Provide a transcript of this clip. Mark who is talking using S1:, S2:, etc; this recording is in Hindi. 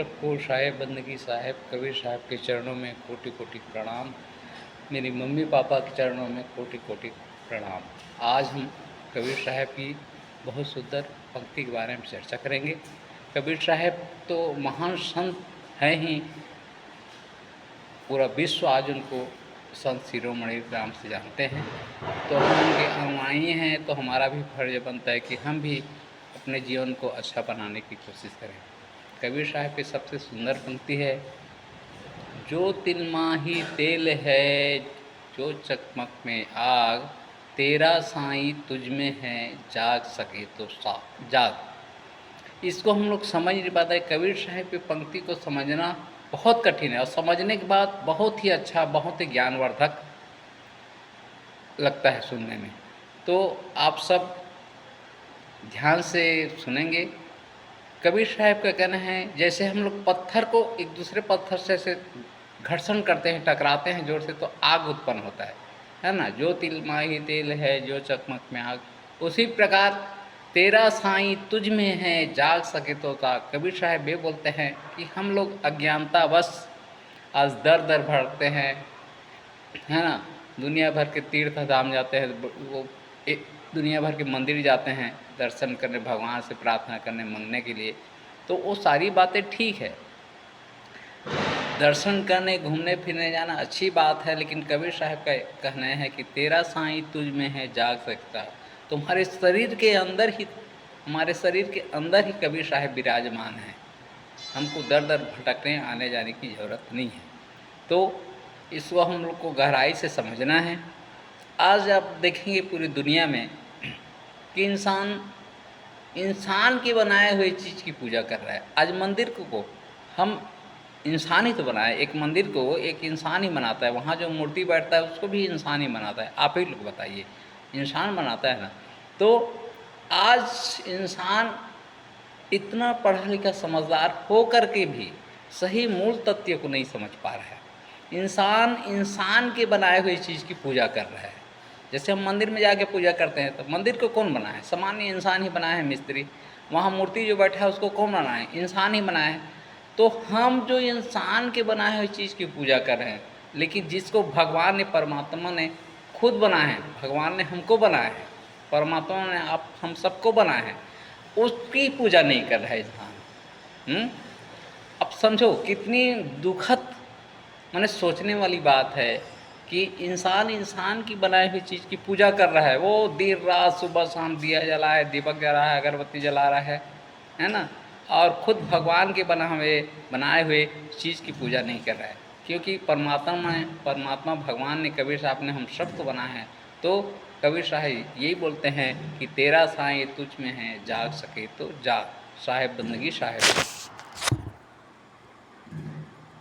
S1: सबको साहेब बंदगी साहेब कबीर साहब के चरणों में कोटि कोटि प्रणाम। मेरी मम्मी पापा के चरणों में कोटि कोटि प्रणाम। आज हम कबीर साहब की बहुत सुंदर पंक्ति के बारे में चर्चा करेंगे। कबीर साहब तो महान संत हैं ही, पूरा विश्व आज उनको संत शिरोमणि नाम से जानते हैं। तो हम उनके अनुयायी हैं, तो हमारा भी फर्ज बनता है कि हम भी अपने जीवन को अच्छा बनाने की कोशिश करें। कबीर साहब की सबसे सुंदर पंक्ति है, जो तिल माही तेल है जो चकमक में आग, तेरा साईं तुझ में है जाग सके तो जाग। इसको हम लोग समझ नहीं पाते। कबीर साहब की पंक्ति को समझना बहुत कठिन है और समझने के बाद बहुत ही अच्छा, बहुत ही ज्ञानवर्धक लगता है सुनने में। तो आप सब ध्यान से सुनेंगे। कबीर साहब का कहना है, जैसे हम लोग पत्थर को एक दूसरे पत्थर से ऐसे घर्षण करते हैं, टकराते हैं जोर से, तो आग उत्पन्न होता है ना। जो तिल माही तेल है जो चकमक में आग, उसी प्रकार तेरा साईं तुझ में है जाग सके तो जाग। कबीर साहब ये बोलते हैं कि हम लोग अज्ञानतावश आज दर दर भटकते हैं, है ना। दुनिया भर के तीर्थ धाम जाते हैं, वो दुनिया भर के मंदिर जाते हैं दर्शन करने, भगवान से प्रार्थना करने, मांगने के लिए। तो वो सारी बातें ठीक है, दर्शन करने घूमने फिरने जाना अच्छी बात है, लेकिन कबीर साहब का कहना है कि तेरा साईं तुझ में है जाग सकता। तुम्हारे शरीर के अंदर ही, हमारे शरीर के अंदर ही कबीर साहब विराजमान है। हमको दर दर भटकने आने जाने की ज़रूरत नहीं है। तो इसको हम लोग को गहराई से समझना है। आज आप देखेंगे पूरी दुनिया में कि इंसान की बनाए हुए चीज़ की पूजा कर रहा है। आज मंदिर को हम इंसान ही तो बनाए, एक मंदिर को एक इंसान ही बनाता है, वहाँ जो मूर्ति बैठता है उसको भी इंसान ही बनाता है। आप ही लोग बताइए, इंसान बनाता है ना। तो आज इंसान इतना पढ़ा लिखा समझदार हो कर के भी सही मूल तथ्य को नहीं समझ पा रहा है। इंसान के बनाए हुए चीज़ की पूजा कर रहा है। जैसे हम मंदिर में जाके पूजा करते हैं, तो मंदिर को कौन बनाया है? सामान्य इंसान ही बनाया है, मिस्त्री। वहाँ मूर्ति जो बैठा है उसको कौन बनाया है? इंसान ही बनाया है। तो हम जो इंसान के बनाए हुए चीज़ की पूजा कर रहे हैं, लेकिन जिसको भगवान ने, परमात्मा ने खुद बनाया है, भगवान ने हमको बनाया है, परमात्मा ने आप हम सबको बनाया है, उसकी पूजा नहीं कर रहा है इंसान। अब समझो कितनी दुखद, माने सोचने वाली बात है कि इंसान की बनाई हुई चीज़ की पूजा कर रहा है। वो दिन रात सुबह शाम दिया जला है, दीपक जला है, अगरबत्ती जला रहा है ना, और खुद भगवान के बनाए हुए चीज़ की पूजा नहीं कर रहा है। क्योंकि परमात्मा भगवान ने, कबीर साहब ने हम सबको बनाया है। तो कबीर साहब यही बोलते हैं कि तेरा साईं तुझ में है जाग सके तो जाग। साहेब बंदगी साहेब।